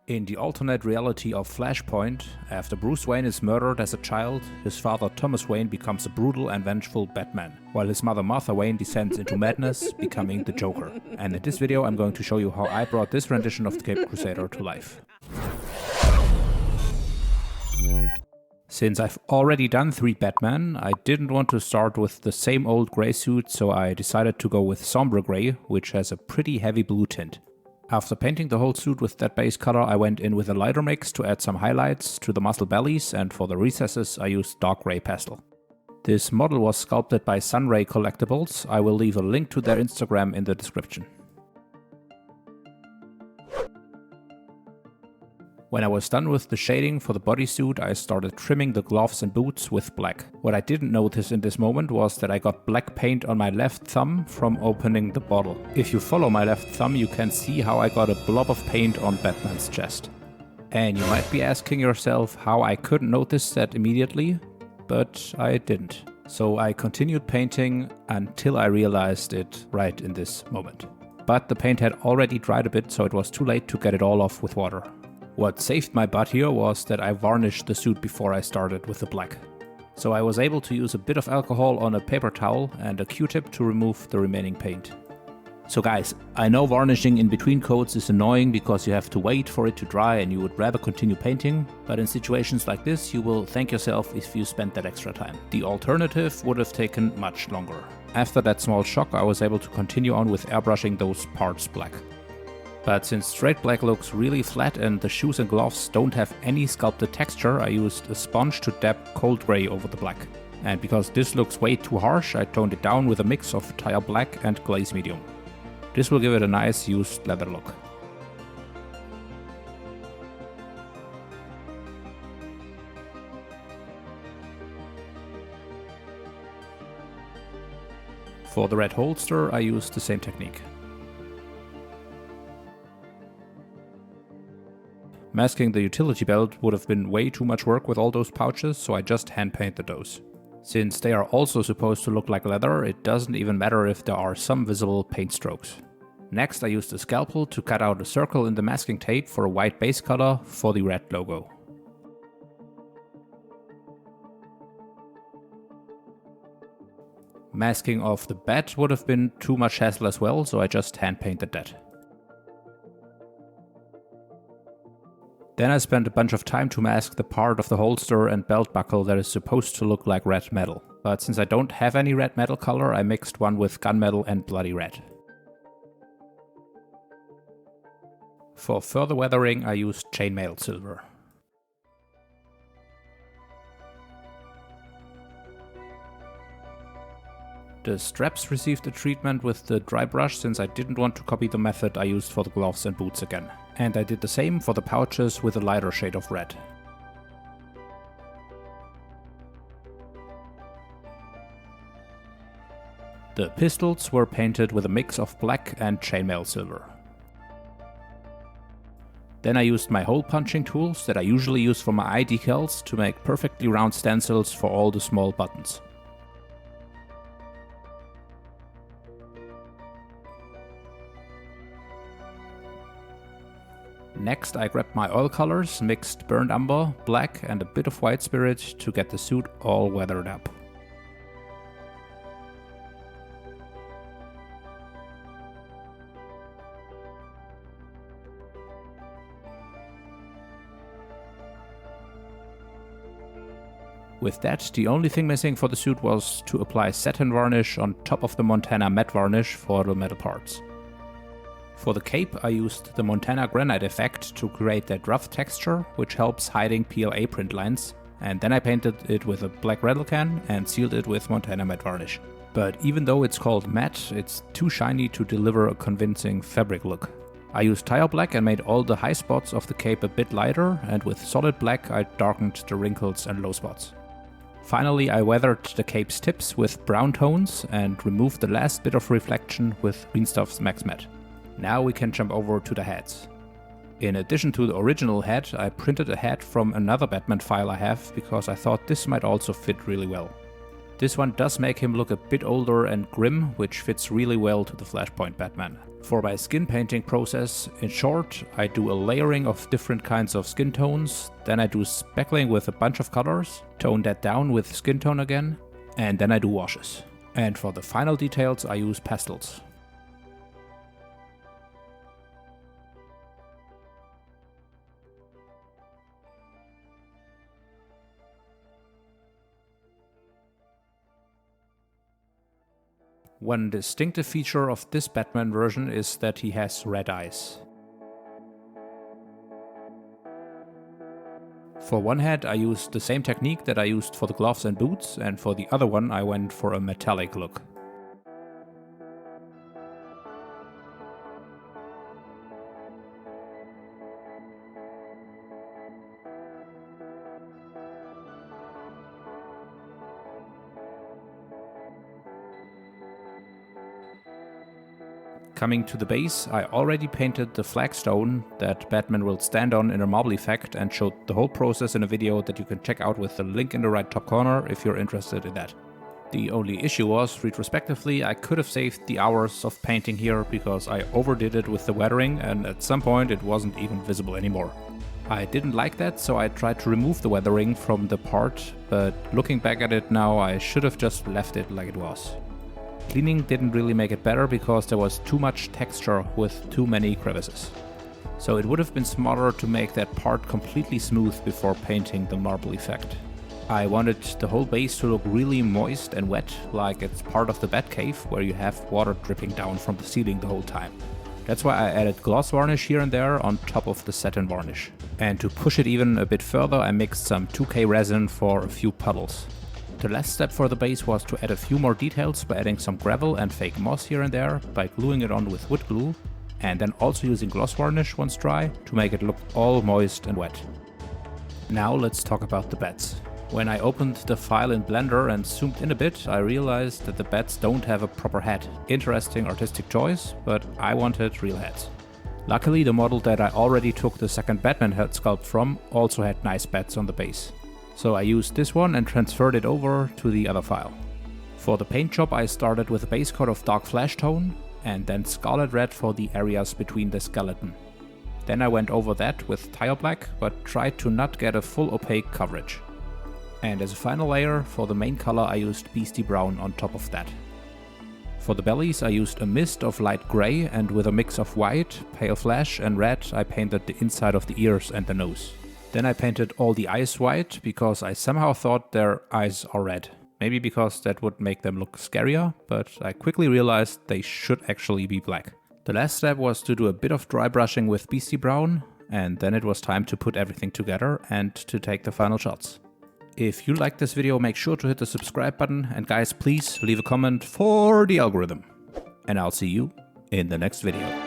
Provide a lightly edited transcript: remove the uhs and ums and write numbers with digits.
In the alternate reality of Flashpoint, after Bruce Wayne is murdered as a child, his father Thomas Wayne becomes a brutal and vengeful Batman, while his mother Martha Wayne descends into madness, becoming the Joker. And in this video I'm going to show you how I brought this rendition of the Cape Crusader to life. Since I've already done 3 Batman, I didn't want to start with the same old grey suit, so I decided to go with Sombre Grey, which has a pretty heavy blue tint. After painting the whole suit with that base color, I went in with a lighter mix to add some highlights to the muscle bellies, and for the recesses I used dark grey pastel. This model was sculpted by Sunray Collectibles. I will leave a link to their Instagram in the description. When I was done with the shading for the bodysuit, I started trimming the gloves and boots with black. What I didn't notice in this moment was that I got black paint on my left thumb from opening the bottle. If you follow my left thumb, you can see how I got a blob of paint on Batman's chest. And you might be asking yourself how I couldn't notice that immediately, but I didn't. So I continued painting until I realized it right in this moment. But the paint had already dried a bit, so it was too late to get it all off with water. What saved my butt here was that I varnished the suit before I started with the black. So I was able to use a bit of alcohol on a paper towel and a Q-tip to remove the remaining paint. So guys, I know varnishing in between coats is annoying because you have to wait for it to dry and you would rather continue painting, but in situations like this you will thank yourself if you spent that extra time. The alternative would have taken much longer. After that small shock, I was able to continue on with airbrushing those parts black. But since straight black looks really flat and the shoes and gloves don't have any sculpted texture, I used a sponge to dab cold grey over the black. And because this looks way too harsh, I toned it down with a mix of tile black and glaze medium. This will give it a nice used leather look. For the red holster, I used the same technique. Masking the utility belt would have been way too much work with all those pouches, so I just hand painted those. Since they are also supposed to look like leather, it doesn't even matter if there are some visible paint strokes. Next I used a scalpel to cut out a circle in the masking tape for a white base color for the red logo. Masking of the bat would have been too much hassle as well, so I just hand painted that. Then I spent a bunch of time to mask the part of the holster and belt buckle that is supposed to look like red metal. But since I don't have any red metal color, I mixed one with gunmetal and bloody red. For further weathering, I used chainmail silver. The straps received a treatment with the dry brush since I didn't want to copy the method I used for the gloves and boots again. And I did the same for the pouches with a lighter shade of red. The pistols were painted with a mix of black and chainmail silver. Then I used my hole punching tools that I usually use for my eye decals to make perfectly round stencils for all the small buttons. Next I grabbed my oil colors, mixed burnt umber, black and a bit of white spirit to get the suit all weathered up. With that, the only thing missing for the suit was to apply satin varnish on top of the Montana matte varnish for the metal parts. For the cape, I used the Montana Granite effect to create that rough texture, which helps hiding PLA print lines, and then I painted it with a black rattle can and sealed it with Montana matte varnish. But even though it's called matte, it's too shiny to deliver a convincing fabric look. I used tile black and made all the high spots of the cape a bit lighter, and with solid black I darkened the wrinkles and low spots. Finally, I weathered the cape's tips with brown tones and removed the last bit of reflection with Green Stuff's Max Matte. Now we can jump over to the heads. In addition to the original head, I printed a head from another Batman file I have because I thought this might also fit really well. This one does make him look a bit older and grim, which fits really well to the Flashpoint Batman. For my skin painting process, in short, I do a layering of different kinds of skin tones, then I do speckling with a bunch of colors, tone that down with skin tone again, and then I do washes. And for the final details I use pastels. One distinctive feature of this Batman version is that he has red eyes. For one head I used the same technique that I used for the gloves and boots, and for the other one I went for a metallic look. Coming to the base, I already painted the flagstone that Batman will stand on in a marble effect and showed the whole process in a video that you can check out with the link in the right top corner if you're interested in that. The only issue was, retrospectively, I could have saved the hours of painting here because I overdid it with the weathering and at some point it wasn't even visible anymore. I didn't like that, so I tried to remove the weathering from the part, but looking back at it now I should have just left it like it was. Cleaning didn't really make it better because there was too much texture with too many crevices. So it would have been smarter to make that part completely smooth before painting the marble effect. I wanted the whole base to look really moist and wet, like it's part of the Batcave where you have water dripping down from the ceiling the whole time. That's why I added gloss varnish here and there on top of the satin varnish. And to push it even a bit further I mixed some 2K resin for a few puddles. The last step for the base was to add a few more details by adding some gravel and fake moss here and there by gluing it on with wood glue, and then also using gloss varnish once dry to make it look all moist and wet. Now let's talk about the bats. When I opened the file in Blender and zoomed in a bit, I realized that the bats don't have a proper head. Interesting artistic choice, but I wanted real heads. Luckily the model that I already took the second Batman head sculpt from also had nice bats on the base. So I used this one and transferred it over to the other file. For the paint job I started with a base coat of dark flesh tone and then scarlet red for the areas between the skeleton. Then I went over that with tile black but tried to not get a full opaque coverage. And as a final layer for the main color I used Beastie Brown on top of that. For the bellies I used a mist of light grey and with a mix of white, pale flesh and red I painted the inside of the ears and the nose. Then I painted all the eyes white because I somehow thought their eyes are red. Maybe because that would make them look scarier, but I quickly realized they should actually be black. The last step was to do a bit of dry brushing with Beastie Brown, and then it was time to put everything together and to take the final shots. If you liked this video, make sure to hit the subscribe button, and guys, please leave a comment for the algorithm. And I'll see you in the next video.